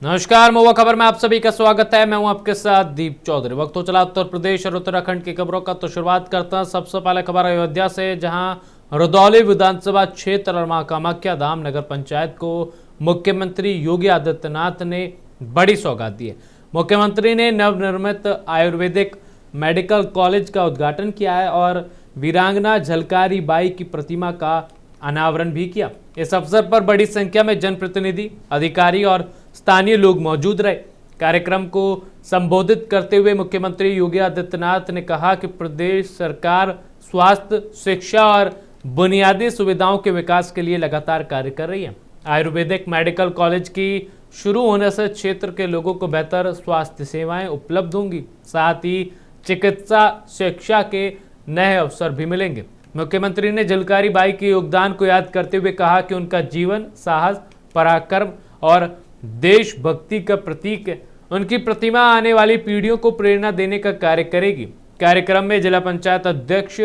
नमस्कार, महुआ खबर में आप सभी का स्वागत है। मैं हूं आपके साथ दीप चौधरी। वक्त हो चला उत्तर प्रदेश और उत्तराखंड की खबरों का, तो शुरुआत करते हैं सबसे पहले खबर अयोध्या से, जहां रुधौली विधानसभा क्षेत्र और मां कामाख्या धाम नगर पंचायत को मुख्यमंत्री योगी आदित्यनाथ ने बड़ी सौगात दी है। मुख्यमंत्री ने नवनिर्मित आयुर्वेदिक मेडिकल कॉलेज का उद्घाटन किया है और वीरांगना झलकारी बाई की प्रतिमा का अनावरण भी किया। इस अवसर पर बड़ी संख्या में जनप्रतिनिधि, अधिकारी और स्थानीय लोग मौजूद रहे। कार्यक्रम को संबोधित करते हुए मुख्यमंत्री योगी आदित्यनाथ ने कहा कि प्रदेश सरकार स्वास्थ्य, शिक्षा और बुनियादी सुविधाओं के विकास के लिए लगातार कार्य कर रही है। आयुर्वेदिक मेडिकल कॉलेज की शुरू होने से क्षेत्र के लोगों को बेहतर स्वास्थ्य सेवाएं उपलब्ध होंगी, साथ ही चिकित्सा शिक्षा के नए अवसर भी मिलेंगे। मुख्यमंत्री ने झलकारी बाई के योगदान को याद करते हुए कहा कि उनका जीवन साहस, पराक्रम और देशभक्ति का प्रतीक है। उनकी प्रतिमा आने वाली पीढ़ियों को प्रेरणा देने का कार्य करेगी। कार्यक्रम में जिला पंचायत अध्यक्ष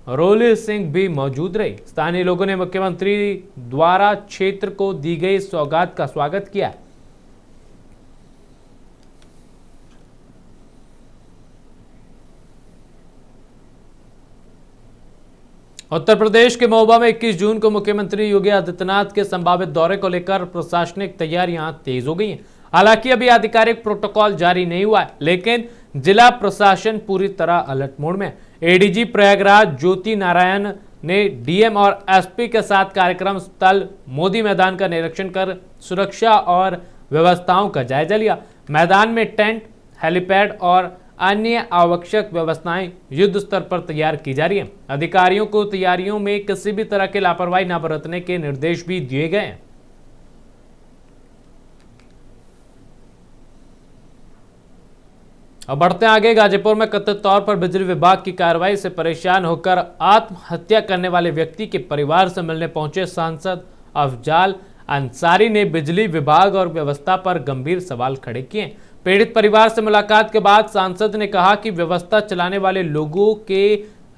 रोली सिंह भी मौजूद रहे। स्थानीय लोगों ने मुख्यमंत्री द्वारा क्षेत्र को दी गई सौगात का स्वागत किया। उत्तर प्रदेश के महोबा में 21 जून को मुख्यमंत्री योगी आदित्यनाथ के संभावित दौरे को लेकर प्रशासनिक तैयारियां तेज हो गई हैं। हालांकि अभी आधिकारिक प्रोटोकॉल जारी नहीं हुआ है, लेकिन जिला प्रशासन पूरी तरह अलर्ट मोड में है। एडीजी प्रयागराज ज्योति नारायण ने डीएम और एसपी के साथ कार्यक्रम स्थल मोदी मैदान का निरीक्षण कर सुरक्षा और व्यवस्थाओं का जायजा लिया। मैदान में टेंट, हेलीपैड और अन्य आवश्यक व्यवस्थाएं युद्ध स्तर पर तैयार की जा रही हैं। अधिकारियों को तैयारियों में किसी भी तरह की लापरवाही न बरतने के निर्देश भी दिए गए हैं। अब बढ़ते हैं आगे। गाजीपुर में कथित तौर पर बिजली विभाग की कार्रवाई से परेशान होकर आत्महत्या करने वाले व्यक्ति के परिवार से मिलने पहुंचे सांसद अफजाल अंसारी ने बिजली विभाग और व्यवस्था पर गंभीर सवाल खड़े किए। पीड़ित परिवार से मुलाकात के बाद सांसद ने कहा कि व्यवस्था चलाने वाले लोगों के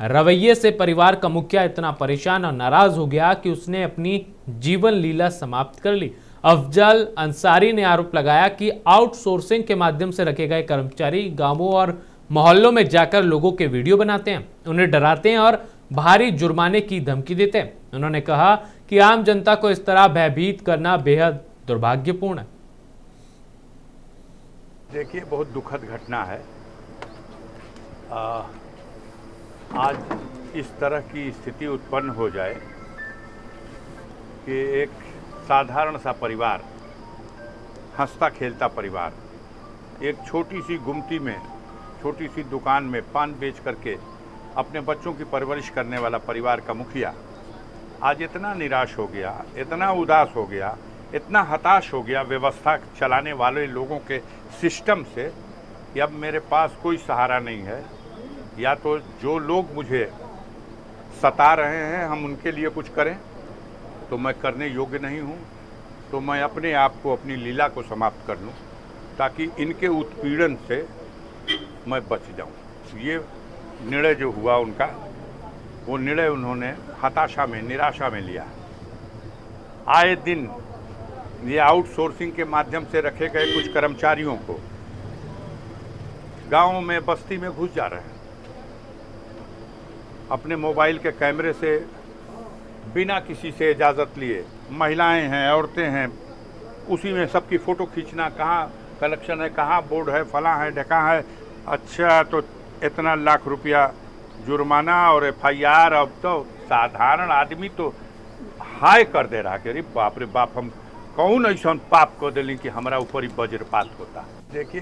रवैये से परिवार का मुखिया इतना परेशान और नाराज हो गया कि उसने अपनी जीवन लीला समाप्त कर ली। अफजल अंसारी ने आरोप लगाया कि आउटसोर्सिंग के माध्यम से रखे गए कर्मचारी गांवों और मोहल्लों में जाकर लोगों के वीडियो बनाते हैं, उन्हें डराते हैं और भारी जुर्माने की धमकी देते हैं। उन्होंने कहा कि आम जनता को इस तरह भयभीत करना बेहद दुर्भाग्यपूर्ण है। देखिए, बहुत दुखद घटना है। आज इस तरह की स्थिति उत्पन्न हो जाए कि एक साधारण सा परिवार, हंसता खेलता परिवार, एक छोटी सी गुमटी में, छोटी सी दुकान में पान बेच करके अपने बच्चों की परवरिश करने वाला परिवार का मुखिया आज इतना निराश हो गया, इतना उदास हो गया, इतना हताश हो गया व्यवस्था चलाने वाले लोगों के सिस्टम से कि अब मेरे पास कोई सहारा नहीं है। या तो जो लोग मुझे सता रहे हैं हम उनके लिए कुछ करें तो मैं करने योग्य नहीं हूँ, तो मैं अपने आप को, अपनी लीला को समाप्त कर लूँ ताकि इनके उत्पीड़न से मैं बच जाऊँ। ये निर्णय जो हुआ उनका, वो निर्णय उन्होंने हताशा में, निराशा में लिया। आए दिन ये आउटसोर्सिंग के माध्यम से रखे गए कुछ कर्मचारियों को गांव में, बस्ती में घुस जा रहे हैं। अपने मोबाइल के कैमरे से बिना किसी से इजाज़त लिए, महिलाएं हैं, औरतें हैं, उसी में सबकी फ़ोटो खींचना, कहाँ कलेक्शन है, कहाँ बोर्ड है, फला है, ढका है। अच्छा, तो इतना लाख रुपया जुर्माना और FIR। अब तो साधारण आदमी तो हाय कर दे रहा कि अरे बाप रे बाप, हम कौन ऐसा पाप को दिली कि हमारा ऊपर ही वज्रपात होता। देखिए,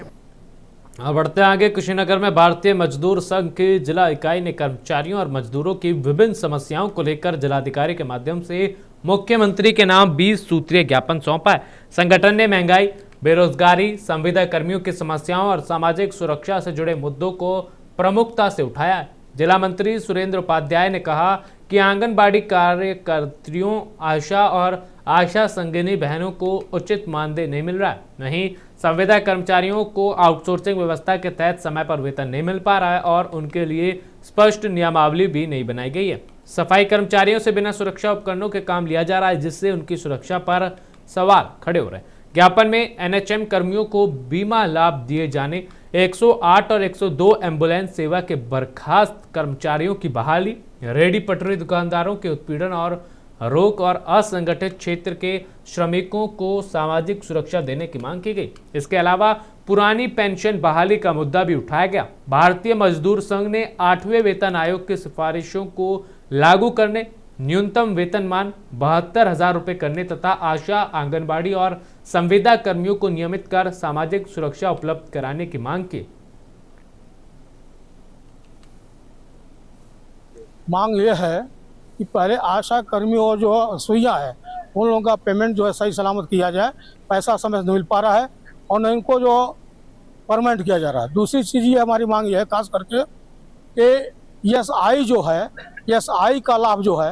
बढ़ते आगे। कुशीनगर में भारतीय मजदूर संघ की जिला इकाई ने कर्मचारियों और मजदूरों की विभिन्न समस्याओं को लेकर जिलाधिकारी के माध्यम से मुख्यमंत्री के नाम 20 सूत्रीय ज्ञापन सौंपा है। संगठन ने महंगाई, बेरोजगारी, संविदा कर्मियों की समस्याओं और सामाजिक सुरक्षा से जुड़े मुद्दों को प्रमुखता से उठाया है। जिला मंत्री सुरेंद्र उपाध्याय ने कहा कि आंगनबाड़ी कार्यकर्तियों, आशा और आशा संगिनी बहनों को उचित मानदेय नहीं मिल रहा है। वहीं संविदा कर्मचारियों को आउटसोर्सिंग व्यवस्था के तहत समय पर वेतन नहीं मिल पा रहा है और उनके लिए स्पष्ट नियमावली भी नहीं बनाई गई है। सफाई कर्मचारियों से बिना सुरक्षा उपकरणों के काम लिया जा रहा है, जिससे उनकी सुरक्षा पर सवाल खड़े हो रहे हैं। ज्ञापन में एनएचएम कर्मियों को बीमा लाभ दिए जाने, 108 और 102 एम्बुलेंस सेवा के बर्खास्त कर्मचारियों की बहाली, रेहड़ी पटरी दुकानदारों के उत्पीड़न और रोक और असंगठित क्षेत्र के श्रमिकों को सामाजिक सुरक्षा देने की मांग की गई। इसके अलावा पुरानी पेंशन बहाली का मुद्दा भी उठाया गया। भारतीय मजदूर संघ ने 8वें वेतन आयोग की सिफारिशों को लागू करने, न्यूनतम वेतनमान 72,000 रुपये करने तथा आशा, आंगनबाड़ी और संविदा कर्मियों को नियमित कर सामाजिक सुरक्षा उपलब्ध कराने की मांग की। मांग ये है कि पहले आशा कर्मियों और जो सुइया है उन लोगों का पेमेंट जो है सही सलामत किया जाए। पैसा समय से नहीं मिल पा रहा है और न इनको जो परमानेंट किया जा रहा है। दूसरी चीज़ ये हमारी मांग ये है खास करके कि ESI जो है, ESI का लाभ जो है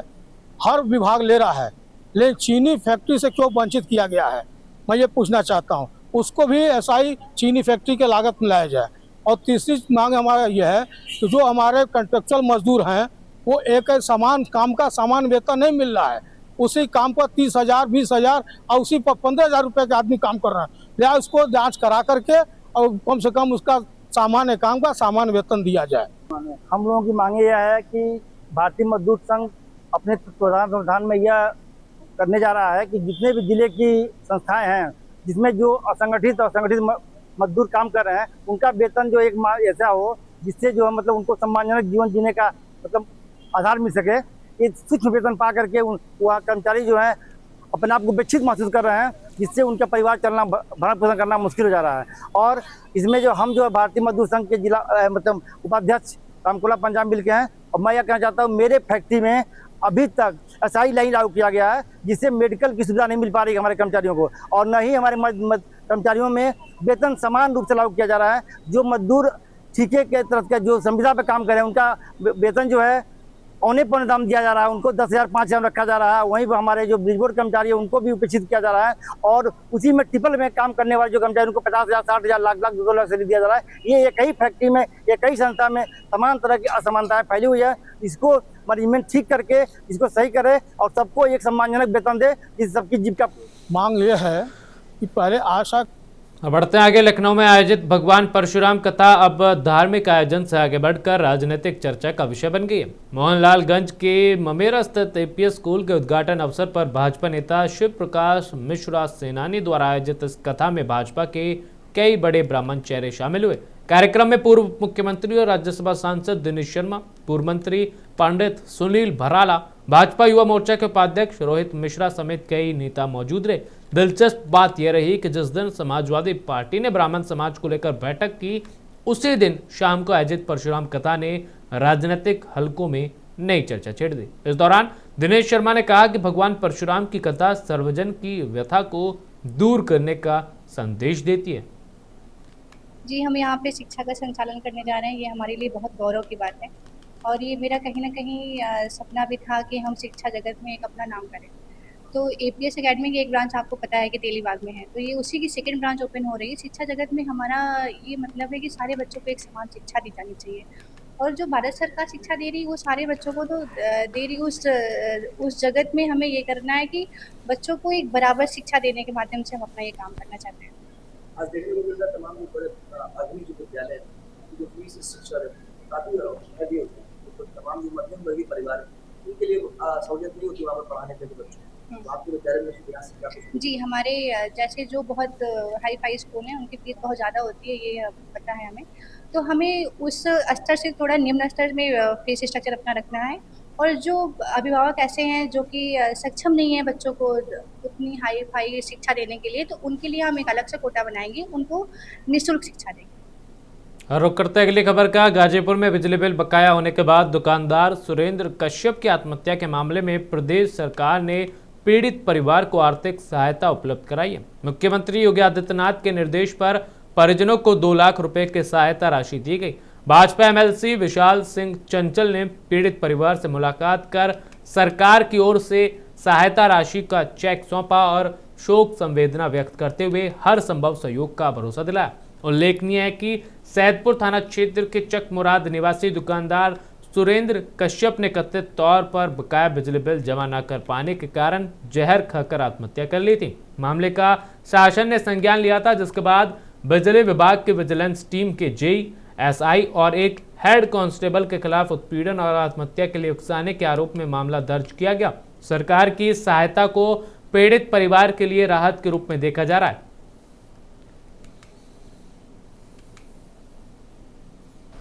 हर विभाग ले रहा है, लेकिन चीनी फैक्ट्री से क्यों वंचित किया गया है, मैं ये पूछना चाहता हूँ। उसको भी SI चीनी फैक्ट्री के लागत में लाया जाए। और तीसरी मांग हमारा ये है कि जो हमारे कॉन्ट्रेक्चुअल मजदूर हैं वो एक समान काम का समान वेतन नहीं मिल रहा है। उसी काम पर 30,000, 20,000 और उसी पर 15,000 रुपये के आदमी काम कर रहा है। या उसको जांच करा करके और कम से कम उसका सामान्य काम का सामान्य वेतन दिया जाए। हम लोगों की मांग यह है कि भारतीय मजदूर संघ अपने तत्वाधान में यह करने जा रहा है कि जितने भी जिले की संस्थाएं हैं जिसमें जो असंगठित और संगठित मजदूर काम कर रहे हैं उनका वेतन जो एक ऐसा हो जिससे जो है मतलब उनको सम्मानजनक जीवन जीने का मतलब आधार मिल सके। ये सूक्ष्म वेतन पा करके वह कर्मचारी जो है अपने आप को बेचित महसूस कर रहे हैं, जिससे उनका परिवार चलना, भरण पोषण करना मुश्किल हो जा रहा है। और इसमें जो हम जो है भारतीय मजदूर संघ के जिला मतलब उपाध्यक्ष रामकोला पंजाब मिल के हैं। और मैं यह कहना चाहता हूँ मेरे फैक्ट्री में अभी तक SI लाइन लागू किया गया है जिससे मेडिकल की सुविधा नहीं मिल पा रही है हमारे कर्मचारियों को, और न ही हमारे कर्मचारियों में वेतन समान रूप से लागू किया जा रहा है। जो मजदूर ठीके के तरफ के जो संविदा पे काम कर रहे हैं उनका वेतन जो है औने पौने दाम दिया जा रहा है, उनको 10,000 5,000 रखा जा रहा है। वहीं पर हमारे जो ब्रिजबोर्ड कर्मचारी है उनको भी उपेक्षित किया जा रहा है और उसी में ट्रिपल में काम करने वाले जो कर्मचारी उनको 50,000 60,000 लाख 2 लाख सैलरी दिया जा रहा है। ये एक ही फैक्ट्री में, एक ही संस्था में तमाम तरह की असमानताएं फैली हुई है। इसको मैनेजमेंट ठीक करके इसको सही करे और सबको एक सम्मानजनक वेतन दे जिससे सबकी जीविका। मांग ये है कि पहले आशा। बढ़ते हैं आगे। लखनऊ में आयोजित भगवान परशुराम कथा अब धार्मिक आयोजन से आगे बढ़कर राजनीतिक चर्चा का विषय बन गई है। मोहनलालगंज के ममेरा स्थित APS स्कूल के उद्घाटन अवसर पर भाजपा नेता शिव प्रकाश मिश्रा सेनानी द्वारा आयोजित इस कथा में भाजपा के कई बड़े ब्राह्मण चेहरे शामिल हुए। कार्यक्रम में पूर्व मुख्यमंत्री और राज्यसभा सांसद दिनेश शर्मा, पूर्व मंत्री पंडित सुनील भराला, भाजपा युवा मोर्चा के उपाध्यक्ष रोहित मिश्रा समेत कई नेता मौजूद रहे। दिलचस्प बात यह रही कि जिस दिन समाजवादी पार्टी ने ब्राह्मण समाज को लेकर बैठक की, उसी दिन शाम को आयोजित परशुराम कथा ने राजनीतिक हलकों में नई चर्चा छेड़ दी। इस दौरान दिनेश शर्मा ने कहा कि भगवान परशुराम की कथा सर्वजन की व्यथा को दूर करने का संदेश देती है। जी, हम यहाँ पे शिक्षा का संचालन करने जा रहे हैं, ये हमारे लिए बहुत गौरव की बात है। और ये मेरा कहीं ना कहीं सपना भी था कि हम शिक्षा जगत में एक अपना नाम करें। तो APS एकेडमी की एक ब्रांच आपको पता है कि तेलीबाग में है, तो ये उसी की सेकंड ब्रांच ओपन हो रही है। शिक्षा जगत में हमारा ये मतलब है कि सारे बच्चों को एक समान शिक्षा दी जानी चाहिए, और जो भारत सरकार शिक्षा दे रही है वो सारे बच्चों को तो दे रही। उस जगत में हमें ये करना है कि बच्चों को एक बराबर शिक्षा देने के माध्यम से हम अपना ये काम करना चाहते हैं। आज देखने को मिलता है तमाम जो बड़े आधुनिक जो विद्यालय जो फीस स्ट्रक्चर काफी हैवी होते हैं, तो तमाम जो मध्यम वर्गीय परिवार उनके लिए सहूलियत नहीं होती वहाँ पर पढ़ाने के लिए बच्चों। तो आपके विद्यालय में प्रयास जी, हमारे जैसे जो बहुत हाई फाई स्कूल हैं उनकी फीस बहुत ज़्यादा होती है, ये पता है हमें। तो हमें उस स्तर से थोड़ा निम्न स्तर में फीस स्ट्रक्चर अपना रखना है। और जो अभिभावक ऐसे हैं जो कि सक्षम नहीं है बच्चों को उतनी हाई फाई शिक्षा देने के लिए, तो उनके लिए हम एक अलग से कोटा बनाएंगे, उनको निःशुल्क शिक्षा देंगे। रुक करते अगली खबर का। गाजीपुर में बिजली बिल बकाया होने के बाद दुकानदार सुरेंद्र कश्यप की आत्महत्या के मामले में प्रदेश सरकार ने पीड़ित परिवार को आर्थिक सहायता उपलब्ध कराई है। मुख्यमंत्री योगी आदित्यनाथ के निर्देश पर परिजनों को 2 लाख रुपए की सहायता राशि दी गई। भाजपा MLC विशाल सिंह चंचल ने पीड़ित परिवार से मुलाकात कर सरकार की ओर से सहायता राशि का चेक सौंपा और शोक संवेदना व्यक्त करते हुए हर संभव सहयोग का भरोसा दिलाया। उल्लेखनीय है कि सैदपुर थाना क्षेत्र के चक मुराद निवासी दुकानदार सुरेंद्र कश्यप ने कथित तौर पर बकाया बिजली बिल जमा न कर पाने के कारण जहर खाकर आत्महत्या कर ली थी। मामले का शासन ने संज्ञान लिया था, जिसके बाद बिजली विभाग की विजिलेंस टीम के जेई, एसआई और एक हेड कांस्टेबल के खिलाफ उत्पीड़न और आत्महत्या के लिए उकसाने के आरोप में मामला दर्ज किया गया। सरकार की सहायता को पीड़ित परिवार के लिए राहत के रूप में देखा जा रहा है।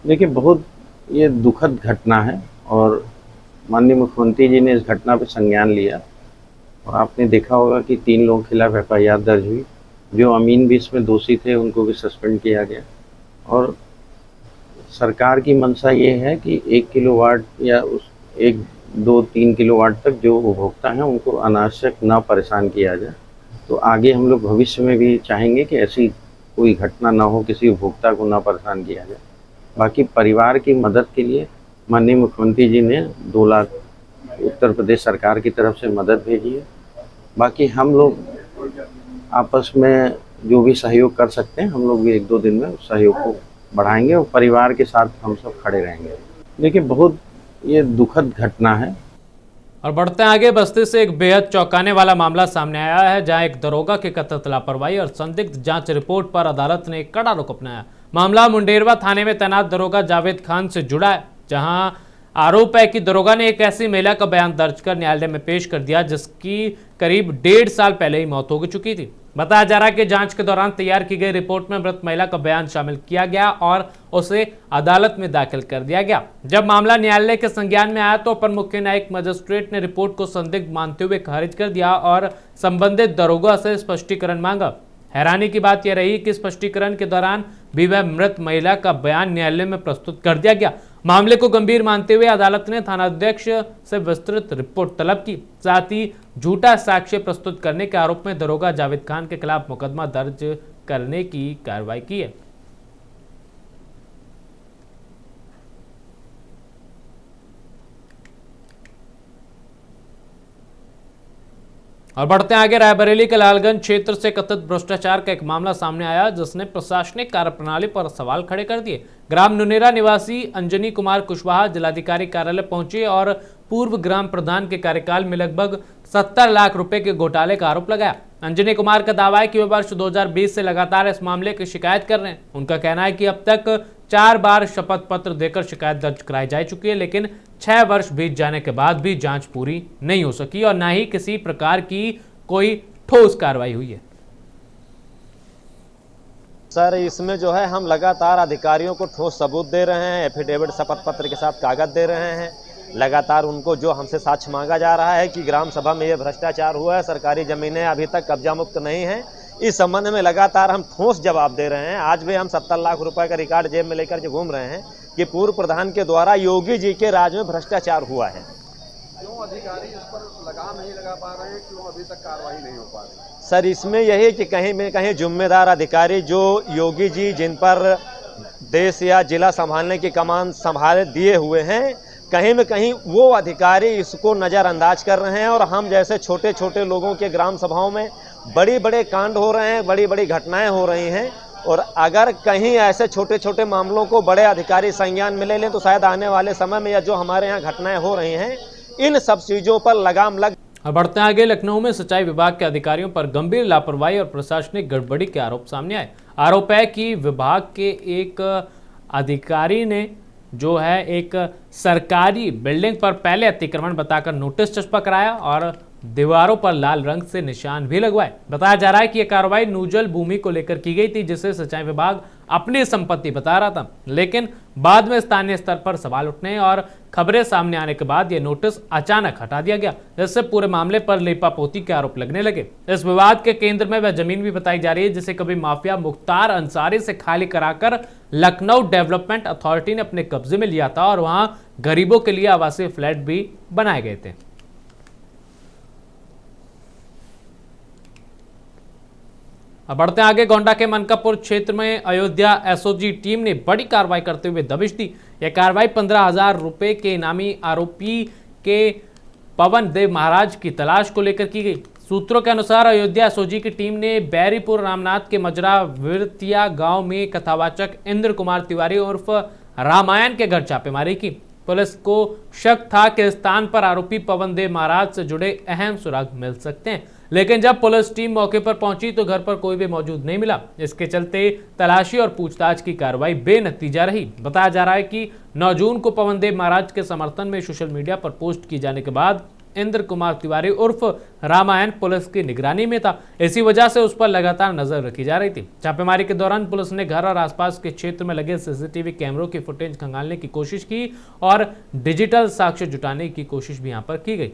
देखिए, बहुत ये दुखद घटना है और माननीय मुख्यमंत्री जी ने इस घटना पर संज्ञान लिया और आपने देखा होगा कि 3 लोगों के खिलाफ एफआईआर दर्ज हुई। जो अमीन भी इसमें दोषी थे उनको भी सस्पेंड किया गया और सरकार की मंशा ये है कि 1 किलोवाट या उस 1, 2, 3 किलोवाट तक जो उपभोक्ता हैं उनको अनावश्यक ना परेशान किया जाए। तो आगे हम लोग भविष्य में भी चाहेंगे कि ऐसी कोई घटना ना हो, किसी उपभोक्ता को ना परेशान किया जाए। बाकी परिवार की मदद के लिए माननीय मुख्यमंत्री जी ने 2 लाख उत्तर प्रदेश सरकार की तरफ से मदद भेजी है। बाकी हम लोग आपस में जो भी सहयोग कर सकते हैं हम लोग भी 1-2 दिन में उस सहयोग को बढ़ाएंगे और परिवार के साथ हम सब खड़े रहेंगे। देखिए, बहुत ये दुखद घटना है। और बढ़ते हैं आगे, बस्ती से एक बेहद चौंकाने वाला मामला सामने आया है, जहां एक दरोगा की कथित लापरवाही और संदिग्ध जांच रिपोर्ट पर अदालत ने कड़ा रुख अपनाया। मामला मुंडेरवा थाने में तैनात दरोगा जावेद खान से जुड़ा है, जहां आरोप है कि दरोगा ने एक ऐसी महिला का बयान दर्ज कर न्यायालय में पेश कर दिया जिसकी करीब 1.5 साल पहले ही मौत हो चुकी थी। बताया जा रहा है कि जांच के दौरान तैयार की गई रिपोर्ट में मृत महिला का बयान शामिल किया गया और उसे अदालत में दाखिल कर दिया गया। जब मामला न्यायालय के संज्ञान में आया तो अपर मुख्य न्यायिक मजिस्ट्रेट ने रिपोर्ट को संदिग्ध मानते हुए खारिज कर दिया और संबंधित दरोगा से स्पष्टीकरण मांगा। हैरानी की बात यह रही कि स्पष्टीकरण के दौरान भी वह मृत महिला का बयान न्यायालय में प्रस्तुत कर दिया गया। मामले को गंभीर मानते हुए अदालत ने थानाध्यक्ष से विस्तृत रिपोर्ट तलब की, साथ ही झूठा साक्ष्य प्रस्तुत करने के आरोप में दरोगा जावेद खान के खिलाफ मुकदमा दर्ज करने की कार्रवाई की है। और बढ़ते आगे, रायबरेली के लालगंज क्षेत्र से कथित भ्रष्टाचार का एक मामला सामने आया जिसने प्रशासनिक कार्यप्रणाली पर सवाल खड़े कर दिए। ग्राम नुनेरा निवासी अंजनी कुमार कुशवाहा जिलाधिकारी कार्यालय पहुंचे और पूर्व ग्राम प्रधान के कार्यकाल में लगभग 70 लाख रुपए के घोटाले का आरोप लगाया। अंजनी कुमार का दावा है कि वे वर्ष 2020 से लगातार इस मामले की शिकायत कर रहे हैं। उनका कहना है कि अब तक 4 बार शपथ पत्र देकर शिकायत दर्ज कराई जा चुकी है, लेकिन 6 वर्ष बीत जाने के बाद भी जांच पूरी नहीं हो सकी और न ही किसी प्रकार की कोई ठोस कार्रवाई हुई है। सर, इसमें जो है हम लगातार अधिकारियों को ठोस सबूत दे रहे हैं, एफिडेविट शपथ पत्र के साथ कागज दे रहे हैं। लगातार उनको जो हमसे साक्ष्य मांगा जा रहा है कि ग्राम सभा में ये भ्रष्टाचार हुआ है, सरकारी ज़मीनें अभी तक कब्जा मुक्त नहीं हैं, इस संबंध में लगातार हम ठोस जवाब दे रहे हैं। आज भी हम 70 लाख रुपए का रिकॉर्ड जेब में लेकर जो घूम रहे हैं कि पूर्व प्रधान के द्वारा योगी जी के राज में भ्रष्टाचार हुआ है। क्यों अधिकारी इस पर लगाम नहीं लगा पा रहे हैं, क्यों अभी तक कार्रवाई नहीं हो पा रही? सर, इसमें यही कि कहीं में कहीं जिम्मेदार अधिकारी जो योगी जी जिन पर देश या जिला संभालने की कमान संभाले दिए हुए हैं, कहीं में कहीं वो अधिकारी इसको नज़रअंदाज कर रहे हैं और हम जैसे छोटे छोटे लोगों के ग्राम सभाओं में बड़ी बड़े कांड हो रहे हैं, बड़ी बड़ी घटनाएं हो रही हैं और अगर कहीं ऐसे छोटे छोटे मामलों को बड़े अधिकारी संज्ञान में ले लें तो शायद आने वाले समय में या जो हमारे यहाँ घटनाएं हो रही हैं इन सब चीज़ों पर लगाम लग। और बढ़ते आगे, लखनऊ में सिंचाई विभाग के अधिकारियों पर गंभीर लापरवाही और प्रशासनिक गड़बड़ी के आरोप सामने आए। आरोप है कि विभाग के एक अधिकारी ने जो है एक सरकारी बिल्डिंग पर पहले अतिक्रमण बताकर नोटिस चस्पा कराया और दीवारों पर लाल रंग से निशान भी लगवाए। बताया जा रहा है कि यह कार्रवाई नूजल भूमि को लेकर की गई थी, जिसे सिंचाई विभाग अपनी संपत्ति बता रहा था, लेकिन बाद में स्थानीय स्तर पर सवाल उठने और खबरें सामने आने के बाद यह नोटिस अचानक हटा दिया गया, जिससे पूरे मामले पर लेपापोती के आरोप लगने लगे। इस विवाद के केंद्र में वह जमीन भी बताई जा रही है जिसे कभी माफिया मुख्तार अंसारी से खाली कराकर लखनऊ डेवलपमेंट अथॉरिटी ने अपने कब्जे में लिया था और वहां गरीबों के लिए आवासीय फ्लैट भी बनाए गए थे। अब बढ़ते आगे, गोंडा के मनकापुर क्षेत्र में अयोध्या एसओजी टीम ने बड़ी कार्रवाई करते हुए दबिश दी। यह कार्रवाई 15,000 रुपए के इनामी आरोपी के पवन देव महाराज की तलाश को लेकर की गई। सूत्रों के अनुसार अयोध्या एसओजी की टीम ने बैरीपुर रामनाथ के मजरा विरतिया गांव में कथावाचक इंद्र कुमार तिवारी उर्फ रामायण के घर छापेमारी की। पुलिस को शक था कि इस स्थान पर आरोपी पवन देव महाराज से जुड़े अहम सुराग मिल सकते हैं, लेकिन जब पुलिस टीम मौके पर पहुंची तो घर पर कोई भी मौजूद नहीं मिला। इसके चलते तलाशी और पूछताछ की कार्रवाई बेनतीजा रही। बताया जा रहा है कि 9 जून को पवन देव महाराज के समर्थन में सोशल मीडिया पर पोस्ट की जाने के बाद इंद्र कुमार तिवारी उर्फ रामायण पुलिस की निगरानी में था। इसी वजह से उस पर लगातार नजर रखी जा रही थी। छापेमारी के दौरान पुलिस ने घर और आसपास के क्षेत्र में लगे सीसीटीवी कैमरों की फुटेज खंगालने की कोशिश की और डिजिटल साक्ष्य जुटाने की कोशिश भी यहां पर की गई।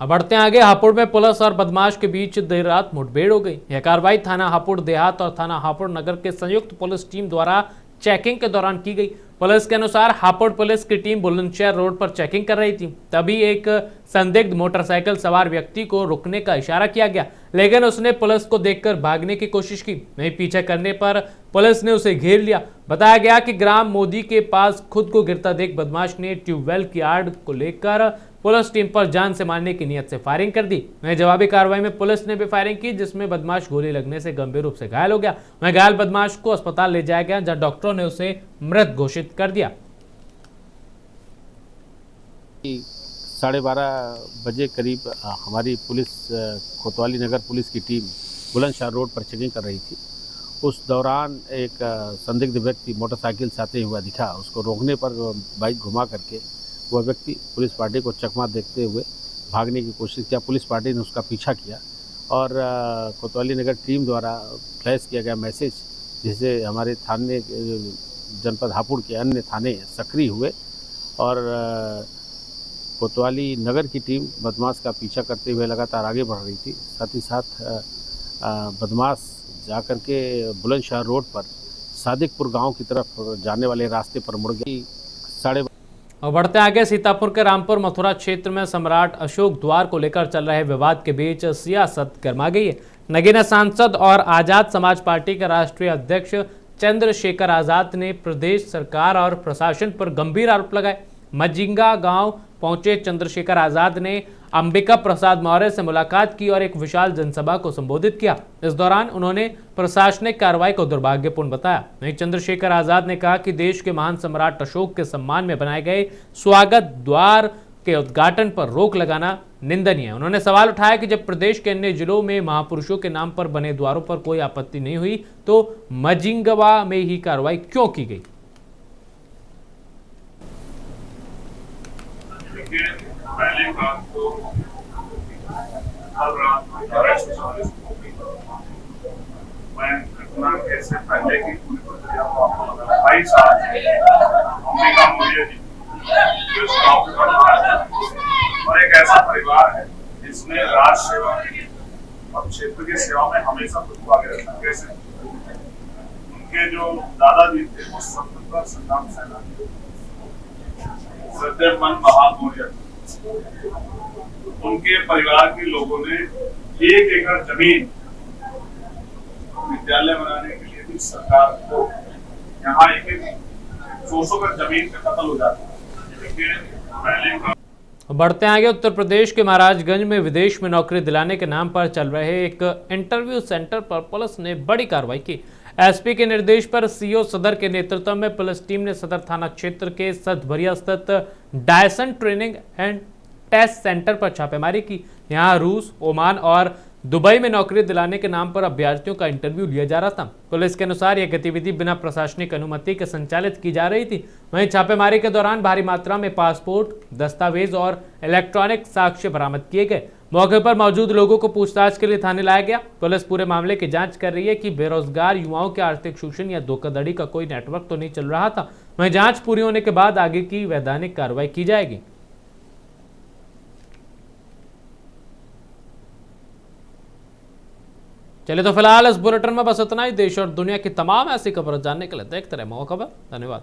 अब बढ़ते हैं आगे। हापुड़ में पुलिस और बदमाश के बीच देर रात मुठभेड़ हो गई। यह कार्रवाई थाना हापुड़ देहात और थाना हापुड़ नगर के संयुक्त पुलिस टीम द्वारा चेकिंग के दौरान की गई। पुलिस के अनुसार हापुड़ पुलिस की टीम बुलंदशहर रोड पर चेकिंग कर रही थी, तभी एक संदिग्ध मोटरसाइकिल सवार व्यक्ति को रुकने का इशारा किया गया, लेकिन उसने पुलिस को देखकर भागने की कोशिश की। वहीं पीछे करने पर पुलिस ने उसे घेर लिया। बताया गया कि ग्राम मोदी के पास खुद को गिरता देख बदमाश ने ट्यूबवेल की आड़ को लेकर पुलिस टीम पर जान से मारने की नियत से फायरिंग कर दी। वहीं जवाबी कार्रवाई में पुलिस ने भी फायरिंग की, जिसमें बदमाश गोली लगने से गंभीर रूप से घायल हो गया। वहीं घायल बदमाश को अस्पताल ले जाया गया, जहां डॉक्टरों ने उसे मृत घोषित कर दिया। 12:30 बजे करीब हमारी पुलिस कोतवाली नगर पुलिस की टीम बुलंदशहर रोड पर चेकिंग कर रही थी। उस दौरान एक संदिग्ध व्यक्ति मोटरसाइकिल से आते हुआ दिखा। उसको रोकने पर बाइक घुमा करके वह व्यक्ति पुलिस पार्टी को चकमा देखते हुए भागने की कोशिश किया। पुलिस पार्टी ने उसका पीछा किया और कोतवाली नगर टीम द्वारा फ्लैश किया गया मैसेज, जिससे हमारे थाने जनपद हापुड़ के अन्य थाने सक्रिय हुए और कोतवाली नगर की टीम बदमाश का पीछा करते हुए लगातार आगे बढ़ रही थी। साथ ही साथ बदमाश जाकर के बुलंदशहर रोड पर सादिकपुर गांव की तरफ जाने वाले रास्ते पर मुड़ गई। और बढ़ते आगे। सीतापुर के रामपुर मथुरा क्षेत्र में सम्राट अशोक द्वार को लेकर चल रहे विवाद के बीच सियासत गर्मा गई है। नगीना सांसद और आजाद समाज पार्टी के राष्ट्रीय अध्यक्ष चंद्रशेखर आजाद ने प्रदेश सरकार और प्रशासन पर गंभीर आरोप लगाए। मजिंगा गांव पहुंचे चंद्रशेखर आजाद ने अंबिका प्रसाद मौर्य से मुलाकात की और एक विशाल जनसभा को संबोधित किया। इस दौरान उन्होंने प्रशासनिक कार्रवाई को दुर्भाग्यपूर्ण बताया। वहीं चंद्रशेखर आजाद ने कहा कि देश के महान सम्राट अशोक के सम्मान में बनाए गए स्वागत द्वार के उद्घाटन पर रोक लगाना निंदनीय है। उन्होंने सवाल उठाया कि जब प्रदेश के अन्य जिलों में महापुरुषों के नाम पर बने द्वारों पर कोई आपत्ति नहीं हुई तो मजिंगवा में ही कार्रवाई क्यों की गई। पहले बात तो कल रात को 11:40 मैं घटना कैसे पहले की पूरी प्रक्रिया को आपको बताया। भाई साहब अंबिका मौर्य जी जो इस गाँव के प्रधान है और एक ऐसा परिवार है जिसने राज सेवा और क्षेत्र की सेवा में हमेशा खुद को आगे रखा। कैसे उनके जो दादाजी थे वो स्वतंत्रता संग्राम सेनानी सदैव मन बहादुर मौर्य, उनके परिवार के लोगों ने 1 एकड़ जमीन विद्यालय बनाने के लिए भी सरकार को यहाँ एक 200 एकड़ जमीन का कत्ल हो जाता है। बढ़ते आगे। उत्तर प्रदेश के महाराजगंज में विदेश में नौकरी दिलाने के नाम पर चल रहे एक इंटरव्यू सेंटर पर पुलिस ने बड़ी कार्रवाई की। एसपी के निर्देश पर सीओ सदर के नेतृत्व में पुलिस टीम ने सदर थाना क्षेत्र के सतभरिया स्थित Dyson training and test centre पर छापेमारी की। यहां रूस, ओमान और दुबई में नौकरी दिलाने के नाम पर अभ्यर्थियों का इंटरव्यू लिया जा रहा था। पुलिस के अनुसार यह गतिविधि बिना प्रशासनिक अनुमति के संचालित की जा रही थी। वहीं छापेमारी के दौरान भारी मात्रा में पासपोर्ट, दस्तावेज और इलेक्ट्रॉनिक साक्ष्य बरामद किए गए। मौके पर मौजूद लोगों को पूछताछ के लिए थाने लाया गया। पुलिस पूरे मामले की जांच कर रही है कि बेरोजगार युवाओं के आर्थिक शोषण या धोखाधड़ी का कोई नेटवर्क तो नहीं चल रहा था। वहीं जांच पूरी होने के बाद आगे की वैधानिक कार्रवाई की जाएगी। चलिए तो फिलहाल इस बुलेटिन में बस इतना ही। देश और दुनिया की तमाम ऐसी खबरें जानने के लिए देखते रहे मौका खबर। धन्यवाद।